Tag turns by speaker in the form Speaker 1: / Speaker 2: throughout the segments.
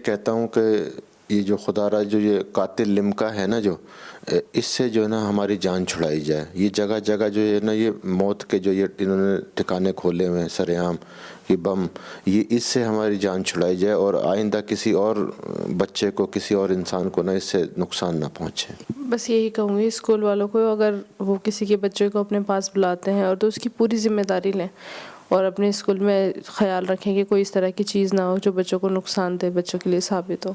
Speaker 1: کہتا ہوں کہ یہ جو خدا را جو یہ قاتل لمکا ہے نا، جو اس سے جو ہے نا ہماری جان چھڑائی جائے. یہ جگہ جگہ جو ہے نا یہ موت کے جو یہ انہوں نے ٹھکانے کھولے ہوئے ہیں سر عام، یہ بم، یہ اس سے ہماری جان چھڑائی جائے اور آئندہ کسی اور بچے کو، کسی اور انسان کو نا اس سے نقصان نہ پہنچے.
Speaker 2: بس یہی کہوں گی اسکول والوں کو، اگر وہ کسی کے بچے کو اپنے پاس بلاتے ہیں اور تو اس کی پوری ذمہ داری لیں اور اپنے اسکول میں خیال رکھیں کہ کوئی اس طرح کی چیز نہ ہو جو بچوں کو نقصان دے، بچوں کے لیے ثابت ہو.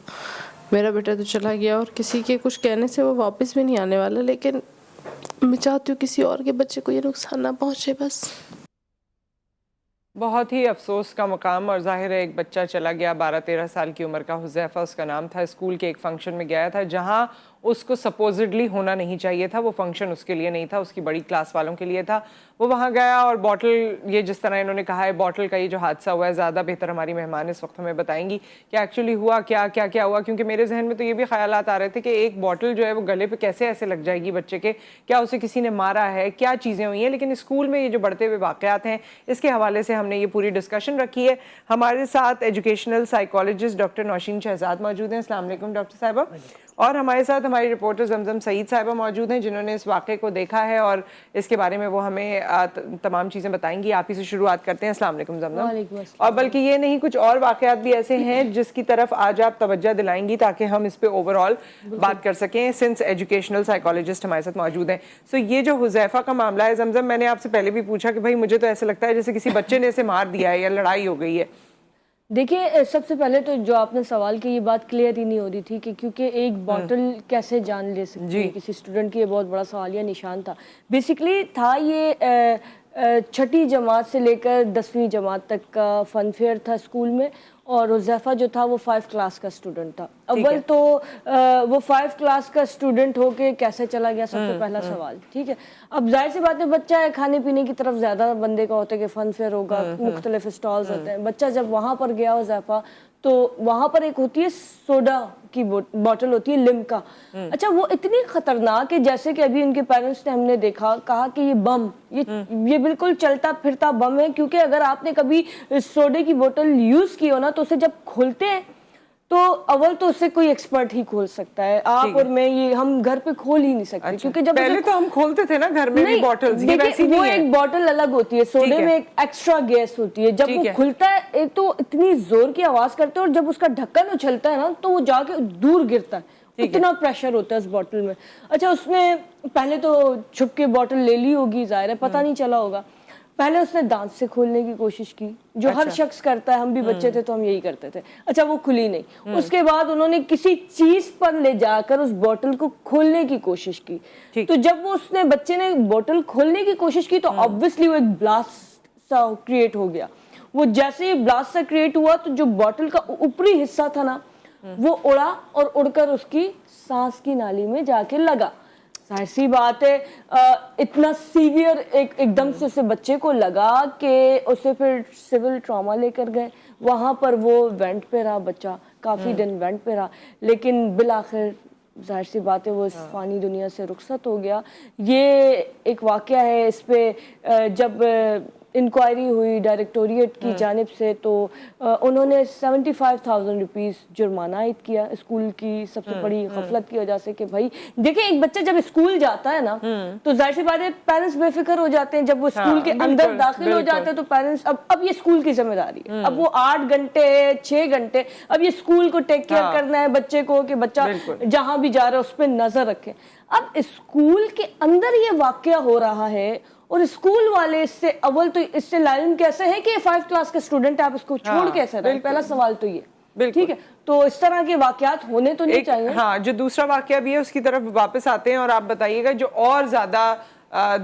Speaker 2: میرا بیٹا تو چلا گیا اور کسی کے کچھ کہنے سے وہ واپس بھی نہیں آنے والا، لیکن میں چاہتی ہوں کسی اور کے بچے کو یہ نقصان نہ پہنچے. بس
Speaker 3: بہت ہی افسوس کا مقام، اور ظاہر ہے ایک بچہ چلا گیا 12-13 سال کی عمر کا، حذیفہ اس کا نام تھا. اسکول کے ایک فنکشن میں گیا تھا جہاں اس کو سپوزڈلی ہونا نہیں چاہیے تھا. وہ فنکشن اس کے لیے نہیں تھا، اس کی بڑی کلاس والوں کے لیے تھا. وہ وہاں گیا اور بوٹل، یہ جس طرح انہوں نے کہا ہے بوٹل کا یہ جو حادثہ ہوا ہے، زیادہ بہتر ہماری مہمان اس وقت ہمیں بتائیں گی کہ ایکچولی ہوا کیا ہوا. کیونکہ میرے ذہن میں تو یہ بھی خیالات آ رہے تھے کہ ایک بوٹل جو ہے وہ گلے پہ کیسے ایسے لگ جائے گی بچے کے، کیا اسے کسی نے مارا ہے، کیا چیزیں ہوئی ہیں. لیکن اسکول میں یہ جو بڑھتے ہوئے واقعات ہیں اس کے حوالے سے ہم نے یہ پوری ڈسکشن رکھی ہے. ہمارے ساتھ educational psychologist doctor Nausheen Shahzad موجود ہیں. السلام علیکم ڈاکٹر صاحبہ. اور ہمارے ساتھ ہماری رپورٹر زمزم سعید صاحبہ موجود ہیں جنہوں نے اس واقعے کو دیکھا ہے اور اس کے بارے میں وہ ہمیں تمام چیزیں بتائیں گی. آپ ہی سے شروعات کرتے ہیں. السلام علیکم زمزم. اور بلکہ یہ نہیں، کچھ اور واقعات بھی ایسے ہیں جس کی طرف آج آپ توجہ دلائیں گی تاکہ ہم اس پہ اوور آل بات کر سکیں، سنس ایجوکیشنل سائیکالوجسٹ ہمارے ساتھ موجود ہیں. سو یہ جو حذیفہ کا معاملہ ہے زمزم، میں نے آپ سے پہلے بھی پوچھا کہ بھائی مجھے تو ایسا لگتا ہے جیسے کسی بچے نے اسے مار دیا ہے یا لڑائی ہو گئی ہے.
Speaker 4: دیکھیے، سب سے پہلے تو جو آپ نے سوال کی، یہ بات کلیئر ہی نہیں ہو رہی تھی کہ کیونکہ ایک باٹل کیسے جان لے سکتی ہے کسی اسٹوڈنٹ کی. یہ بہت بڑا سوالیہ نشان تھا. بیسکلی تھا یہ چھٹی جماعت سے لے کر 10ویں جماعت تک کا فن فیئر تھا اسکول میں، اور حذیفہ جو تھا وہ 5 کلاس کا اسٹوڈنٹ تھا. اول تو وہ 5 کلاس کا اسٹوڈنٹ ہو کے کیسے چلا گیا، سب سے پہلا سوال. ٹھیک ہے، اب ظاہر سی بات ہے بچہ ہے، کھانے پینے کی طرف زیادہ بندے کا ہوتا ہے کہ فن فیئر ہوگا، مختلف اسٹالز ہوتے ہیں. بچہ جب وہاں پر گیا حذیفہ، تو وہاں پر ایک ہوتی ہے سوڈا کی بوٹل ہوتی ہے لمکا. اچھا، وہ اتنی خطرناک ہے جیسے کہ ابھی ان کے پیرنٹس نے ہم نے دیکھا، کہا کہ یہ بم، یہ بالکل چلتا پھرتا بم ہے. کیونکہ اگر آپ نے کبھی سوڈے کی بوتل یوز کی ہو نا، تو اسے جب کھولتے ہیں تو اول تو اسے کوئی ایکسپرٹ ہی کھول سکتا ہے. آپ اور میں یہ ہم گھر پہ کھول ہی نہیں سکتے. کیونکہ جب
Speaker 3: پہلے تو ہم کھولتے تھے نا گھر میں بھی بوٹلز.
Speaker 4: وہ ایک بوٹل الگ ہوتی ہے، سوڈے میں ایک ایکسٹرا گیس ہوتی ہے. جب وہ کھلتا ہے ایک تو اتنی زور کی آواز کرتے ہیں، اور جب اس کا ڈھکن اچھلتا ہے نا تو وہ جا کے دور گرتا ہے. اتنا پریشر ہوتا ہے اس بوٹل میں. اچھا، اس نے پہلے تو چھپ کے بوٹل لے لی ہوگی، ظاہر ہے پتہ نہیں چلا ہوگا. پہلے اس نے دانت سے کھولنے کی کوشش کی، جو ہر شخص کرتا ہے. ہم بھی بچے تھے تو ہم یہی کرتے تھے. اچھا، وہ کھلی نہیں. اس کے بعد انہوں نے کسی چیز پر لے جا کر اس بوٹل کو کھولنے کی کوشش کی. تو جب وہ بچے نے بوٹل کھولنے کی کوشش کی تو obviously وہ ایک بلاسٹ سا کریٹ ہو گیا. وہ جیسے ہی بلاسٹ سا کریٹ ہوا تو جو بوٹل کا اوپری حصہ تھا نا، وہ اڑا اور اڑ کر اس کی سانس کی نالی میں جا کے لگا. ظاہر سی بات ہے اتنا سیویئر ایک دم سے اسے بچے کو لگا کہ اسے پھر سول ٹراما لے کر گئے. وہاں پر وہ وینٹ پہ رہا بچہ، کافی دن وینٹ پہ رہا. لیکن بالآخر ظاہر سی بات ہے وہ اس فانی دنیا سے رخصت ہو گیا. یہ ایک واقعہ ہے. اس پہ جب انکوائری ہوئی ڈائریکٹوریٹ کی جانب سے تو انہوں نے 75,000 روپیز جرمانہ عائد کیا اسکول کی سب سے بڑی غفلت کی وجہ سے. کہ بھائی دیکھیں، ایک بچہ جب اسکول جاتا ہے نا تو ظاہر سی بات ہے پیرنٹس بے فکر ہو جاتے ہیں. جب وہ اسکول کے اندر داخل ہو جاتے ہیں تو پیرنٹس اب یہ اسکول کی ذمہ داری ہے. اب وہ 8 گھنٹے 6 گھنٹے اب یہ اسکول کو ٹیک کیئر کرنا ہے بچے کو، کہ بچہ جہاں بھی جا رہا ہے اس پہ نظر رکھے. اب اسکول کے اندر یہ واقعہ ہو رہا ہے اور اسکول والے اس سے اول تو اس سے لائن کیسے ہے کہ 5 کلاس کا اسٹوڈنٹ ہے، آپ اس کو چھوڑ کیسے رہے؟ پہلا سوال تو یہ. ٹھیک ہے، تو اس طرح کے واقعات ہونے تو نہیں چاہیے.
Speaker 3: ہاں، جو دوسرا واقعہ بھی ہے اس کی طرف واپس آتے ہیں اور آپ بتائیے گا جو اور زیادہ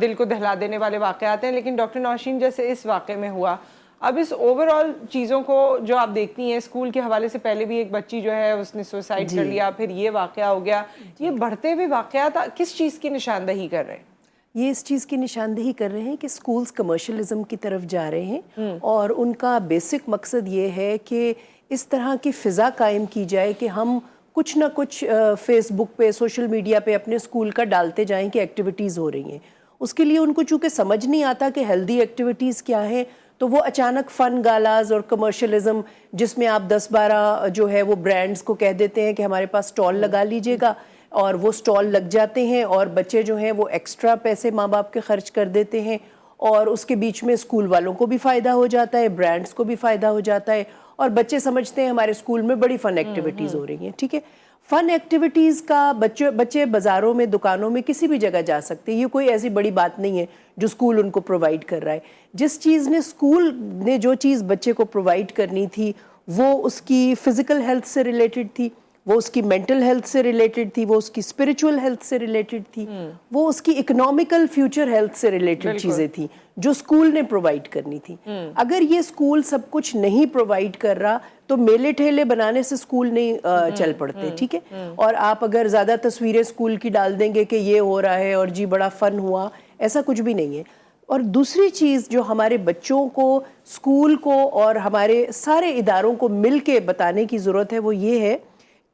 Speaker 3: دل کو دہلا دینے والے واقعات ہیں. لیکن ڈاکٹر نوشین، جیسے اس واقعے میں ہوا، اب اس اوور آل چیزوں کو جو آپ دیکھتی ہیں اسکول کے حوالے سے، پہلے بھی ایک بچی جو ہے اس نے سوسائڈ کر لیا، پھر یہ واقعہ ہو گیا. یہ بڑھتے ہوئے واقعات کس چیز کی نشاندہی کر رہے ہیں؟
Speaker 5: یہ اس چیز کی نشاندہی کر رہے ہیں کہ سکولز کمرشلزم کی طرف جا رہے ہیں، اور ان کا بیسک مقصد یہ ہے کہ اس طرح کی فضا قائم کی جائے کہ ہم کچھ نہ کچھ فیس بک پہ، سوشل میڈیا پہ اپنے سکول کا ڈالتے جائیں کہ ایکٹیویٹیز ہو رہی ہیں. اس کے لیے ان کو چونکہ سمجھ نہیں آتا کہ ہیلدی ایکٹیویٹیز کیا ہیں، تو وہ اچانک فن گالاز اور کمرشلزم جس میں آپ 10-12 جو ہے وہ برانڈز کو کہہ دیتے ہیں کہ ہمارے پاس سٹال لگا لیجئے گا، اور وہ سٹال لگ جاتے ہیں اور بچے جو ہیں وہ ایکسٹرا پیسے ماں باپ کے خرچ کر دیتے ہیں، اور اس کے بیچ میں اسکول والوں کو بھی فائدہ ہو جاتا ہے، برانڈز کو بھی فائدہ ہو جاتا ہے، اور بچے سمجھتے ہیں ہمارے اسکول میں بڑی فن ایکٹیویٹیز ہو رہی ہیں. ٹھیک ہے، فن ایکٹیویٹیز کا بچے بازاروں میں، دکانوں میں، کسی بھی جگہ جا سکتے ہیں، یہ کوئی ایسی بڑی بات نہیں ہے جو اسکول ان کو پرووائڈ کر رہا ہے. جس چیز نے اسکول نے جو چیز بچے کو پرووائڈ کرنی تھی وہ اس کی فزیکل ہیلتھ سے ریلیٹڈ تھی، وہ اس کی مینٹل ہیلتھ سے ریلیٹڈ تھی، وہ اس کی اسپرچول ہیلتھ سے ریلیٹڈ تھی، وہ اس کی اکنامیکل فیوچر ہیلتھ سے ریلیٹڈ چیزیں تھیں جو اسکول نے پرووائڈ کرنی تھی. اگر یہ اسکول سب کچھ نہیں پرووائڈ کر رہا تو میلے ٹھیلے بنانے سے اسکول نہیں چل پڑتے. ٹھیک ہے، اور آپ اگر زیادہ تصویریں اسکول کی ڈال دیں گے کہ یہ ہو رہا ہے اور جی بڑا فن ہوا، ایسا کچھ بھی نہیں ہے. اور دوسری چیز جو ہمارے بچوں کو، اسکول کو اور ہمارے سارے اداروں کو مل کے بتانے کی ضرورت ہے وہ یہ ہے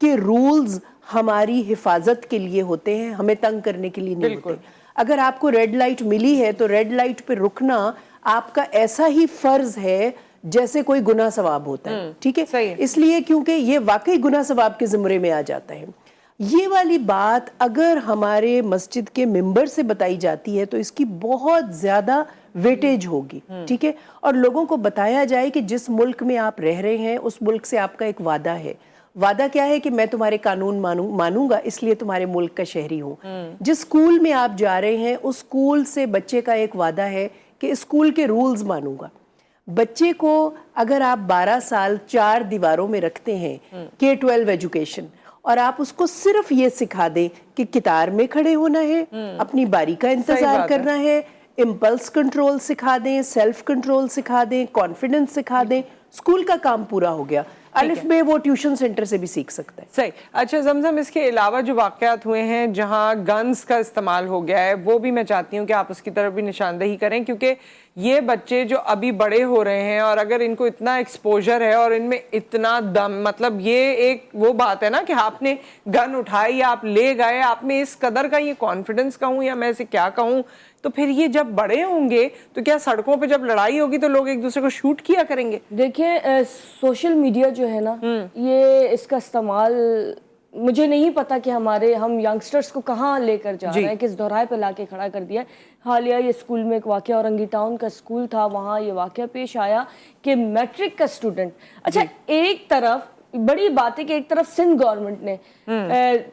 Speaker 5: کہ رولز ہماری حفاظت کے لیے ہوتے ہیں، ہمیں تنگ کرنے کے لیے نہیں ہوتے. اگر آپ کو ریڈ لائٹ ملی ہے تو ریڈ لائٹ پہ رکنا آپ کا ایسا ہی فرض ہے جیسے کوئی گناہ ثواب ہوتا ہے. ٹھیک ہے، اس لیے کیونکہ یہ واقعی گناہ ثواب کے زمرے میں آ جاتا ہے. یہ والی بات اگر ہمارے مسجد کے ممبر سے بتائی جاتی ہے تو اس کی بہت زیادہ ویٹیج ہوگی. ٹھیک ہے، اور لوگوں کو بتایا جائے کہ جس ملک میں آپ رہ رہے ہیں اس ملک سے آپ کا ایک وعدہ ہے. وعدہ کیا ہے کہ میں تمہارے قانون مانوں گا، اس لیے تمہارے ملک کا شہری ہوں. جس اسکول میں آپ جا رہے ہیں اس اسکول سے بچے کا ایک وعدہ ہے کہ اسکول کے رولز مانوں گا. بچے کو اگر آپ 12 سال 4 دیواروں میں رکھتے ہیں K-12 ایجوکیشن، اور آپ اس کو صرف یہ سکھا دیں کہ قطار میں کھڑے ہونا ہے، اپنی باری کا انتظار کرنا ہے، امپلس کنٹرول سکھا دیں، سیلف کنٹرول سکھا دیں، کانفیڈنس سکھا دیں، اسکول کا کام پورا ہو گیا. الف بے وہ ٹیوشن سینٹر سے بھی سیکھ سکتا ہے.
Speaker 3: صحیح. اچھا زمزم، اس کے علاوہ جو واقعات ہوئے ہیں جہاں گنز کا استعمال ہو گیا ہے وہ بھی میں چاہتی ہوں کہ آپ اس کی طرف بھی نشاندہی کریں، کیونکہ یہ بچے جو ابھی بڑے ہو رہے ہیں اور اگر ان کو اتنا ایکسپوجر ہے اور ان میں اتنا دم، مطلب یہ ایک وہ بات ہے نا کہ آپ نے گن اٹھائی یا آپ لے گئے، آپ میں اس قدر کا یہ کانفیڈنس کہوں یا میں اسے کیا کہوں، تو پھر یہ جب بڑے ہوں گے تو کیا سڑکوں پہ جب لڑائی ہوگی تو لوگ ایک دوسرے کو شوٹ کیا کریں گے؟
Speaker 4: دیکھیں سوشل میڈیا جو ہے نا، یہ اس کا استعمال مجھے نہیں پتا کہ ہم ینگسٹرز کو کہاں لے کر جا رہے ہیں، کس دورائے پہ لا کے کھڑا کر دیا ہے. حالیہ یہ اسکول میں ایک واقعہ، اورنگی ٹاؤن کا اسکول تھا، وہاں یہ واقعہ پیش آیا کہ میٹرک کا اسٹوڈنٹ، اچھا ایک طرف بڑی بات ہے کہ ایک طرف سندھ گورنمنٹ نے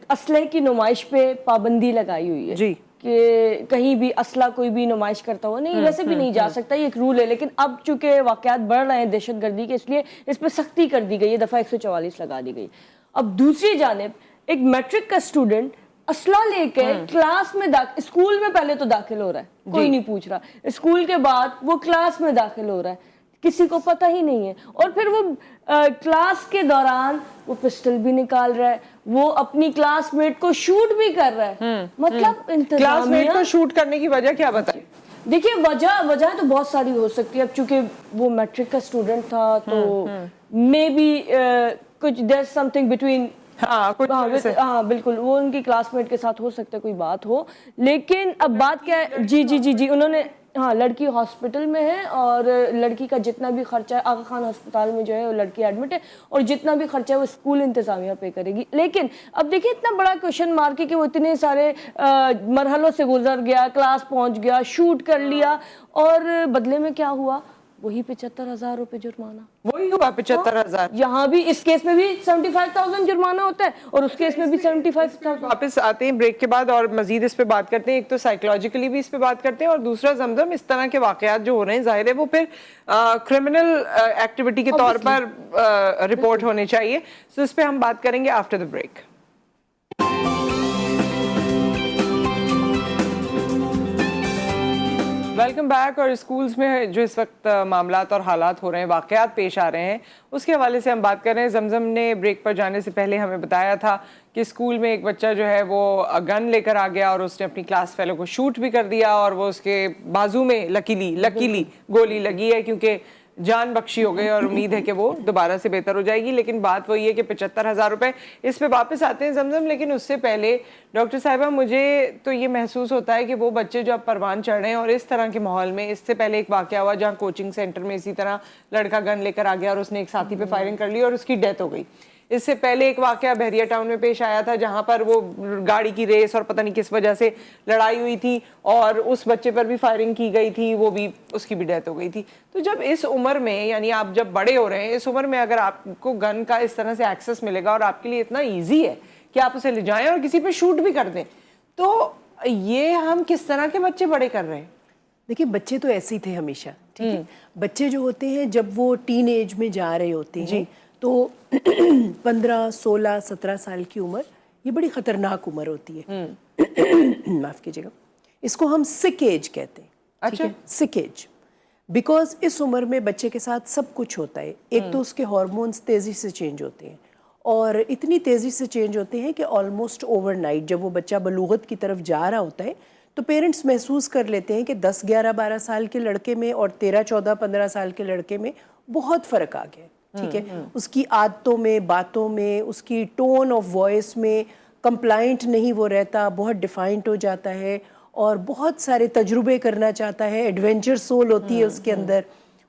Speaker 4: اسلحے کی نمائش پہ پابندی لگائی ہوئی ہے کہ کہیں بھی اسلحہ کوئی بھی نمائش کرتا ہوا نہیں، ویسے بھی نہیں جا سکتا، یہ ایک رول ہے. لیکن اب چونکہ واقعات بڑھ رہے ہیں دہشت گردی کے، اس لیے اس پہ سختی کر دی گئی ہے، دفعہ 144 لگا دی گئی. اب دوسری جانب ایک میٹرک کا اسٹوڈنٹ اسلحہ لے کے کلاس میں اسکول میں پہلے تو داخل ہو رہا ہے، کوئی نہیں پوچھ رہا، اسکول کے بعد وہ کلاس میں داخل ہو رہا ہے، کسی کو پتہ ہی نہیں ہے، اور پھر وہ کلاس کے دوران وہ پسٹل بھی نکال رہا ہے، وہ اپنی کلاس میٹ کو شوٹ بھی کر رہا ہے. مطلب
Speaker 3: کلاس میٹ کو شوٹ کرنے کی وجہ کیا بتائیں؟
Speaker 4: دیکھیے وجہ تو بہت ساری ہو سکتی ہے. اب چونکہ وہ میٹرک کا اسٹوڈنٹ تھا تو مے بی کچھ دیر سم تھنگ بٹوین، ہاں بالکل وہ ان کی کلاس میٹ کے ساتھ ہو سکتا ہے کوئی بات ہو. لیکن اب بات کیا ہے، جی انہوں نے، ہاں لڑکی ہاسپٹل میں ہے اور لڑکی کا جتنا بھی خرچہ ہے، آغا خان ہسپتال میں جو ہے وہ لڑکی ایڈمٹ ہے، اور جتنا بھی خرچہ ہے وہ اسکول انتظامیہ پے کرے گی. لیکن اب دیکھیں اتنا بڑا کوشچن مارک ہے کہ وہ اتنے سارے مرحلوں سے گزر گیا، کلاس پہنچ گیا، شوٹ کر لیا، اور بدلے میں کیا ہوا؟ وہی 75,000 روپے جرمانہ.
Speaker 3: وہی ہوا 75,000.
Speaker 4: یہاں بھی اس کیس میں بھی 75,000 جرمانہ ہوتا ہے اور اس کیس میں بھی 75,000.
Speaker 3: واپس آتے ہیں بریک کے بعد اور مزید اس پہ بات کرتے ہیں. ایک تو سائیکولوجیکلی بھی اس پہ بات کرتے ہیں، اور دوسرا زمزم اس طرح کے واقعات جو ہو رہے ہیں ظاہر ہے وہ پھر کرمنل ایکٹیویٹی کے طور پر رپورٹ ہونے چاہیے. سو اس پہ ہم بات کریں گے after the break. Welcome back. اور اسکولز میں جو اس وقت معاملات اور حالات ہو رہے ہیں، واقعات پیش آ رہے ہیں، اس کے حوالے سے ہم بات کر رہے ہیں. زمزم نے بریک پر جانے سے پہلے ہمیں بتایا تھا کہ اسکول میں ایک بچہ جو ہے وہ گن لے کر آ گیا اور اس نے اپنی کلاس فیلو کو شوٹ بھی کر دیا، اور وہ اس کے بازو میں لکیلی گولی لگی ہے، کیونکہ جان بخشی ہو گئی اور امید ہے کہ وہ دوبارہ سے بہتر ہو جائے گی. لیکن بات وہی ہے کہ 75,000 روپے, اس پہ واپس آتے ہیں زمزم. لیکن اس سے پہلے ڈاکٹر صاحبہ مجھے تو یہ محسوس ہوتا ہے کہ وہ بچے جو اب پروان چڑھ رہے ہیں اور اس طرح کے ماحول میں, اس سے پہلے ایک واقعہ ہوا جہاں کوچنگ سینٹر میں اسی طرح لڑکا گن لے کر آ گیا اور اس نے ایک ساتھی پہ فائرنگ کر لی اور اس کی ڈیتھ ہو گئی. اس سے پہلے ایک واقعہ بحریہ ٹاؤن میں پیش آیا تھا جہاں پر وہ گاڑی کی ریس اور پتہ نہیں کس وجہ سے لڑائی ہوئی تھی اور اس بچے پر بھی فائرنگ کی گئی تھی, وہ بھی اس کی بھی ڈیتھ ہو گئی تھی. تو جب اس عمر میں, یعنی آپ جب بڑے ہو رہے ہیں, اس عمر میں اگر آپ کو گن کا اس طرح سے ایکسس ملے گا اور آپ کے لیے اتنا ایزی ہے کہ آپ اسے لے جائیں اور کسی پہ شوٹ بھی کر دیں, تو یہ ہم کس طرح کے بچے بڑے کر رہے ہیں؟
Speaker 5: دیکھیں بچے تو ایسے ہی تھے ہمیشہ, ٹھیک ہے. بچے جو ہوتے ہیں جب وہ ٹین ایج میں جا رہے ہوتے ہیں تو 15, 16, 17 سال کی عمر یہ بڑی خطرناک عمر ہوتی ہے. معاف کیجیے گا, اس کو ہم سک ایج کہتے ہیں.
Speaker 3: اچھا,
Speaker 5: سک ایج بیکاز اس عمر میں بچے کے ساتھ سب کچھ ہوتا ہے. ایک تو اس کے ہارمونز تیزی سے چینج ہوتے ہیں اور اتنی تیزی سے چینج ہوتے ہیں کہ آلموسٹ اوور نائٹ جب وہ بچہ بلوغت کی طرف جا رہا ہوتا ہے تو پیرنٹس محسوس کر لیتے ہیں کہ 10, 11, 12 سال کے لڑکے میں اور 13, 14, 15 سال کے لڑکے میں بہت فرق آ گیا ہے. ٹھیک ہے, اس کی عادتوں میں, باتوں میں, اس کی ٹون آف وائس میں کمپلائنٹ نہیں وہ رہتا, بہت ڈیفائنٹ ہو جاتا ہے اور بہت سارے تجربے کرنا چاہتا ہے. ایڈونچر سول ہوتی ہے اس کے اندر,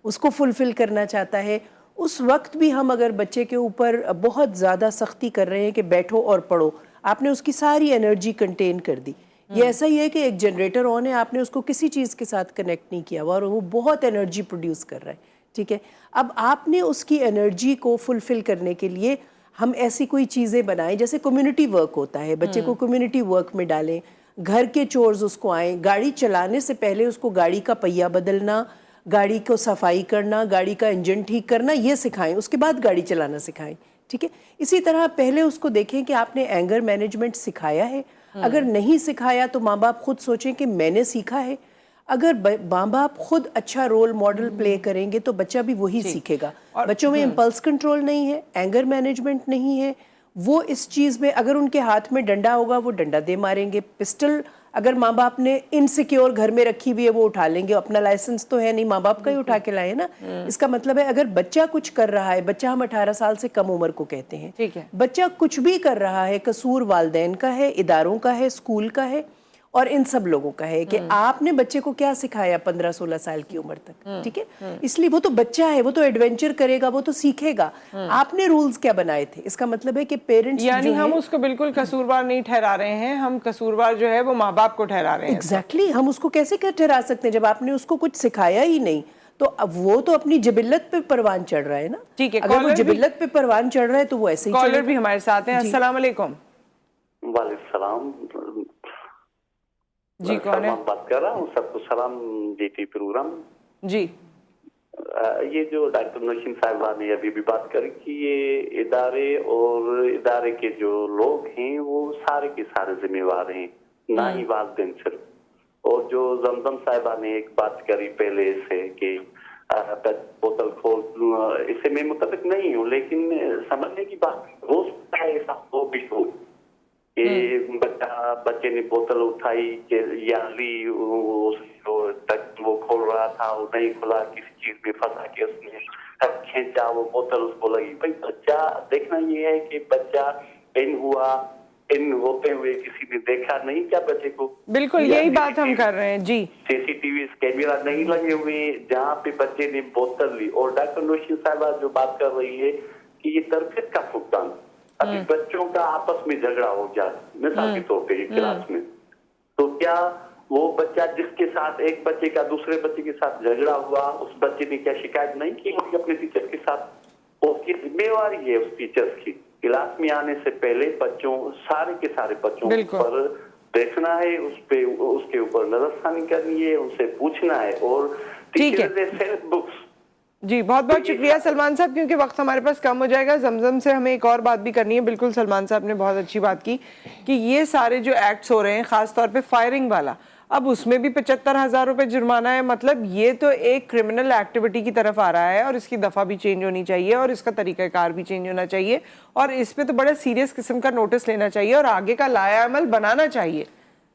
Speaker 5: اس کو فلفل کرنا چاہتا ہے. اس وقت بھی ہم اگر بچے کے اوپر بہت زیادہ سختی کر رہے ہیں کہ بیٹھو اور پڑھو, آپ نے اس کی ساری انرجی کنٹین کر دی. یہ ایسا ہی ہے کہ ایک جنریٹر آن ہے, آپ نے اس کو کسی چیز کے ساتھ کنیکٹ نہیں کیا ہوا اور وہ بہت انرجی پروڈیوس کر رہا ہے. ٹھیک ہے, اب آپ نے اس کی انرجی کو فلفل کرنے کے لیے ہم ایسی کوئی چیزیں بنائیں جیسے کمیونٹی ورک ہوتا ہے, بچے کو کمیونٹی ورک میں ڈالیں, گھر کے چورز اس کو آئیں, گاڑی چلانے سے پہلے اس کو گاڑی کا پہیہ بدلنا, گاڑی کو صفائی کرنا, گاڑی کا انجن ٹھیک کرنا یہ سکھائیں, اس کے بعد گاڑی چلانا سکھائیں. ٹھیک ہے, اسی طرح پہلے اس کو دیکھیں کہ آپ نے اینگر مینجمنٹ سکھایا ہے. اگر نہیں سکھایا تو ماں باپ خود سوچیں کہ میں نے سیکھا ہے. اگر ماں باپ خود اچھا رول ماڈل پلے کریں گے تو بچہ بھی وہی سیکھے گا. بچوں میں امپلس کنٹرول نہیں ہے, اینگر مینجمنٹ نہیں ہے, وہ اس چیز میں اگر ان کے ہاتھ میں ڈنڈا ہوگا وہ ڈنڈا دے ماریں گے. پسٹل اگر ماں باپ نے انسیکیور گھر میں رکھی ہوئی ہے وہ اٹھا لیں گے, اپنا لائسنس تو ہے نہیں, ماں باپ کا ہی اٹھا کے لائے نا. اس کا مطلب ہے اگر بچہ کچھ کر رہا ہے, بچہ ہم 18 سال سے کم عمر کو کہتے ہیں, بچہ کچھ بھی کر رہا ہے قصور والدین کا ہے, اداروں کا ہے, اسکول کا ہے اور ان سب لوگوں کا ہے کہ آپ نے بچے کو کیا سکھایا 15, 16 سال کی عمر تک. ٹھیک ہے, اس لیے وہ تو بچہ ہے, وہ تو ایڈونچر کرے گا, وہ تو سیکھے گا. آپ نے رولز کیا بنائے تھے, اس کا مطلب ہے کہ پیرنٹس
Speaker 3: یعنی ہم اس کو بالکل قصوروار نہیں ٹھہرا رہے ہیں, ہم قصوروار جو ہے وہ ماں باپ کو ٹھہرا رہے ہیں.
Speaker 5: ایگزیکٹلی, ہم اس کو کیسے ٹھہرا سکتے ہیں جب آپ نے اس کو کچھ سکھایا ہی نہیں. تو اب وہ تو اپنی جبلت پہ پروان چڑھ رہا ہے نا.
Speaker 3: ٹھیک ہے,
Speaker 5: اگر وہ جبلت پہ پروان چڑھ رہا ہے تو وہ ایسے ہی چڑھے.
Speaker 3: کالر بھی ہمارے ساتھ ہیں. السلام علیکم.
Speaker 6: وعلیکم السلام.
Speaker 3: جی کون ہے؟
Speaker 6: بات کر رہا ہوں. سب کو سلام. جی ٹی پروگرام.
Speaker 3: جی,
Speaker 6: یہ جو ڈاکٹر نوشین صاحبہ نے ابھی بھی بات کری کہ یہ ادارے اور ادارے کے جو لوگ ہیں وہ سارے کے سارے ذمہ وار ہیں, نہ ہی والدین صرف. اور جو زمزم صاحبہ نے ایک بات کری پہلے سے کہ بوتل کھول, اس سے میں متفق نہیں ہوں, لیکن سمجھنے کی بات ہو سکتا ہے ایسا ہو بھی ہو کہ بچے نے بوتل اٹھائی کہ یا لی, وہ کھول رہا تھا, وہ نہیں کھلا, کسی چیز میں پھنسا کے اس نے کھینچا, وہ بوتل اس کو لگی. بھائی بچہ دیکھنا یہ ہے کہ بچہ ان ہوتے ہوئے کسی نے دیکھا نہیں کیا بچے کو.
Speaker 3: بالکل یہی بات ہم کر رہے ہیں. جی,
Speaker 6: CCTV کیمرہ نہیں لگے ہوئے جہاں پہ بچے نے بوتل لی. اور ڈاکٹر نوشین صاحبہ جو بات کر رہی ہے کہ یہ تربیت کا فقدان, ابھی بچوں کا آپس میں جھگڑا ہو گیا مثال کے طور پہ کلاس میں, تو کیا وہ بچہ جس کے ساتھ ایک بچے کا دوسرے بچے کے ساتھ جھگڑا ہوا, اس بچے نے کیا شکایت نہیں کی اپنے ٹیچر کے ساتھ؟ اس کی ذمہ داری ہے اس ٹیچر کی کلاس میں آنے سے پہلے بچوں سارے کے سارے بچوں پر دیکھنا ہے, اس کے اوپر نظر ثانی کرنی ہے, ان سے پوچھنا ہے. اور
Speaker 3: جی بہت بہت شکریہ سلمان صاحب, کیونکہ وقت ہمارے پاس کم ہو جائے گا. زمزم سے ہمیں ایک اور بات بھی کرنی ہے. بالکل سلمان صاحب نے بہت اچھی بات کی کہ یہ سارے جو ایکٹس ہو رہے ہیں, خاص طور پہ فائرنگ والا, اب اس میں بھی 75,000 روپے جرمانہ ہے. مطلب یہ تو ایک کرمنل ایکٹیویٹی کی طرف آ رہا ہے اور اس کی دفعہ بھی چینج ہونی چاہیے اور اس کا طریقہ کار بھی چینج ہونا چاہیے اور اس پہ تو بڑے سیریس قسم کا نوٹس لینا چاہیے اور آگے کا لایا عمل بنانا چاہیے.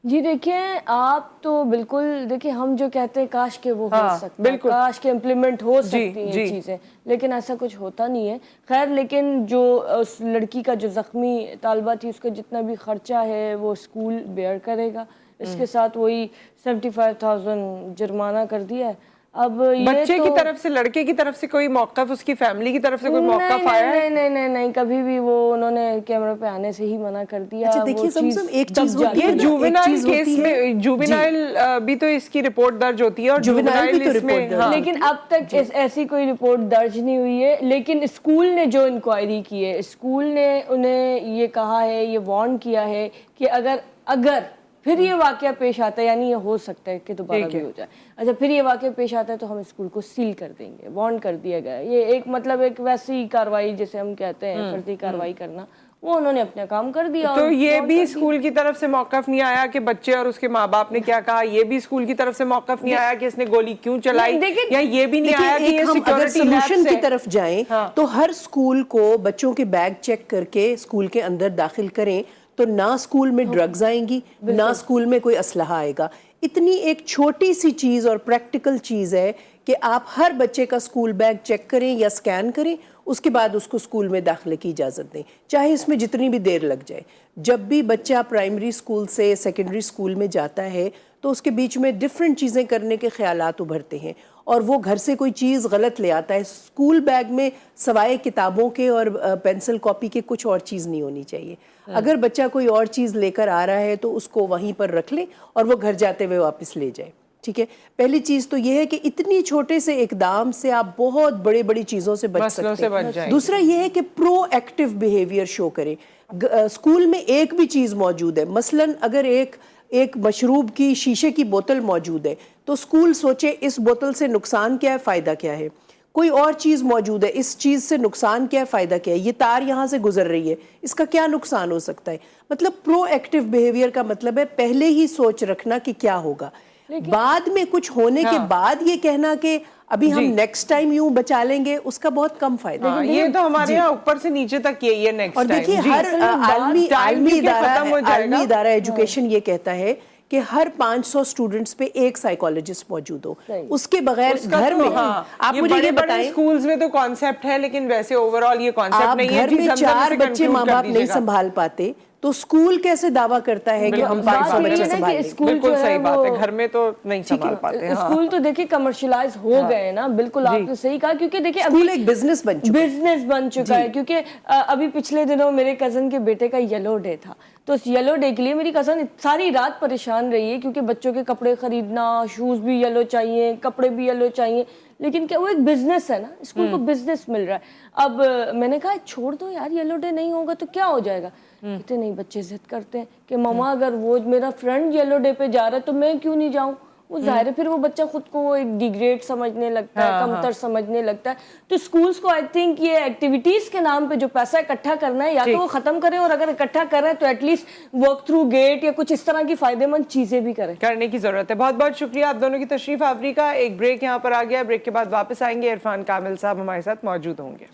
Speaker 4: جی دیکھیں آپ تو بالکل دیکھیں ہم جو کہتے ہیں کاش کہ وہ ہو سکتا ہے,
Speaker 3: بالکل.
Speaker 4: کاش کہ امپلیمنٹ ہو سکتی ہیں چیزیں, لیکن ایسا کچھ ہوتا نہیں ہے. خیر لیکن جو اس لڑکی کا جو زخمی طالبہ تھی اس کا جتنا بھی خرچہ ہے وہ اسکول بیئر کرے گا, اس کے ساتھ وہی 75,000 جرمانہ کر دیا ہے. اب
Speaker 3: بچے کی طرف سے, لڑکے کی طرف سے کوئی موقف, اس کی فیملی کی طرف سے کوئی موقف آیا ہے؟
Speaker 4: نہیں کبھی بھی وہ انہوں نے کیمرہ پہ آنے سے ہی منع کر دیا.
Speaker 5: اچھا دیکھیے زمزم ایک چیز ہوتی ہے,
Speaker 3: جوونائل کیس میں جوونائل بھی تو اس کی رپورٹ درج ہوتی ہے, اور جوونائل اس میں,
Speaker 4: لیکن اب تک ایسی کوئی رپورٹ درج نہیں ہوئی ہے. لیکن اسکول نے جو انکوائری کی ہے, اسکول نے انہیں یہ کہا ہے, یہ وارن کیا ہے کہ اگر پھر یہ واقعہ پیش آتا ہے, یعنی یہ ہو سکتا ہے کہ دوبارہ بھی ہو جائے, اچھا پھر یہ واقعہ پیش آتا ہے تو ہم اسکول کو سیل کر دیں گے, وارن کر دیا گیا. یہ ایک مطلب ایک ویسی کاروائی جیسے ہم کہتے ہیں فردی کاروائی کرنا, وہ انہوں نے اپنا کام کر دیا.
Speaker 3: تو یہ بھی اسکول کی طرف سے موقف نہیں آیا کہ بچے اور اس کے ماں باپ نے کیا کہا, یہ بھی اسکول کی طرف سے موقف نہیں آیا کہ اس نے گولی کیوں چلائی, یا یہ بھی نہیں آیا کہ یہ
Speaker 5: اگر سولوشن کی طرف جائیں تو ہر اسکول کو بچوں کے بیگ چیک کر کے اسکول کے اندر داخل کریں تو نہ اسکول میں ڈرگز آئیں گی, نہ اسکول میں کوئی اسلحہ آئے گا. اتنی ایک چھوٹی سی چیز اور پریکٹیکل چیز ہے کہ آپ ہر بچے کا اسکول بیگ چیک کریں یا سکین کریں, اس کے بعد اس کو اسکول میں داخلے کی اجازت دیں, چاہے اس میں جتنی بھی دیر لگ جائے. جب بھی بچہ پرائمری اسکول سے سیکنڈری اسکول میں جاتا ہے تو اس کے بیچ میں ڈیفرنٹ چیزیں کرنے کے خیالات ابھرتے ہیں, اور وہ گھر سے کوئی چیز غلط لے آتا ہے. اسکول بیگ میں سوائے کتابوں کے اور پینسل کاپی کے کچھ اور چیز نہیں ہونی چاہیے. اگر بچہ کوئی اور چیز لے کر آ رہا ہے تو اس کو وہیں پر رکھ لیں اور وہ گھر جاتے ہوئے واپس لے جائے. ٹھیک ہے, پہلی چیز تو یہ ہے کہ اتنی چھوٹے سے اقدام سے آپ بہت بڑی چیزوں سے بچ سکتے ہیں. دوسرا یہ ہے کہ پرو ایکٹیو بیہیویئر شو کریں. اسکول میں ایک بھی چیز موجود ہے, مثلا اگر ایک مشروب کی شیشے کی بوتل موجود ہے تو اسکول سوچے اس بوتل سے نقصان کیا ہے, فائدہ کیا ہے. کوئی اور چیز موجود ہے, اس چیز سے نقصان کیا ہے, فائدہ کیا ہے. یہ تار یہاں سے گزر رہی ہے, اس کا کیا نقصان ہو سکتا ہے. مطلب پرو ایکٹیو بیہیویئر کا مطلب ہے پہلے ہی سوچ رکھنا کہ کیا ہوگا, بعد میں کچھ ہونے کے بعد یہ کہنا کہ ابھی ہم نیکسٹ ٹائم یوں بچا لیں گے, اس کا بہت کم فائدہ ہے.
Speaker 3: یہ تو ہمارے یہاں اوپر سے نیچے تک یہی ہے نیکسٹ ٹائم.
Speaker 5: اور دیکھیے ہر عالمی ادارہ ایجوکیشن یہ کہتا ہے کہ ہر 500 اسٹوڈنٹس پہ ایک سائیکالوجسٹ موجود ہو. اس کے بغیر گھر میں آپ مجھے یہ بتائیں,
Speaker 3: اسکولز میں تو کانسیپٹ ہے لیکن ویسے اوور آل یہ کانسیپٹ نہیں ہے.
Speaker 5: گھر میں 4 بچے ماں باپ نہیں سنبھال پاتے تو اسکول کیسے دعویٰ کرتا ہے کہ ہم 500 بچے سنبھال لیں گے.
Speaker 3: بالکل صحیح بات ہے, گھر میں تو نہیں سنبھال پاتے.
Speaker 4: اسکول تو دیکھیں کمرشلائز ہو گئے نا, بالکل آپ نے صحیح کہا, کیونکہ دیکھیں
Speaker 5: اسکول ایک بزنس
Speaker 4: بن چکا ہے. کیونکہ ابھی پچھلے دنوں میرے کزن کے بیٹے کا یلو ڈے تھا, تو اس یلو ڈے کے لیے میری کزن ساری رات پریشان رہی ہے کیونکہ بچوں کے کپڑے خریدنا, شوز بھی یلو چاہیے, کپڑے بھی یلو چاہیے. لیکن کیا وہ ایک بزنس ہے نا, اسکول کو بزنس مل رہا ہے. اب میں نے کہا چھوڑ دو یار, یلو ڈے نہیں ہوگا تو کیا ہو جائے گا. کہتے نہیں, بچے ضد کرتے ہیں کہ ماما اگر وہ میرا فرینڈ یلو ڈے پہ جا رہا ہے تو میں کیوں نہیں جاؤں. وہ ظاہر ہے پھر وہ بچہ خود کو ایک ڈیگریڈ سمجھنے لگتا ہے, کمتر سمجھنے لگتا ہے. تو اسکولز کو آئی تھنک یہ ایکٹیویٹیز کے نام پہ جو پیسہ اکٹھا کرنا ہے, یا تو وہ ختم کریں, اور اگر اکٹھا کر رہے ہیں تو at least work through gate یا کچھ اس طرح کی فائدے مند چیزیں بھی کرنے
Speaker 3: کی ضرورت ہے. بہت بہت شکریہ آپ دونوں کی تشریف آوری کا. ایک بریک یہاں پر آ گیا, بریک کے بعد واپس آئیں گے. عرفان کامل صاحب ہمارے ساتھ موجود ہوں گے.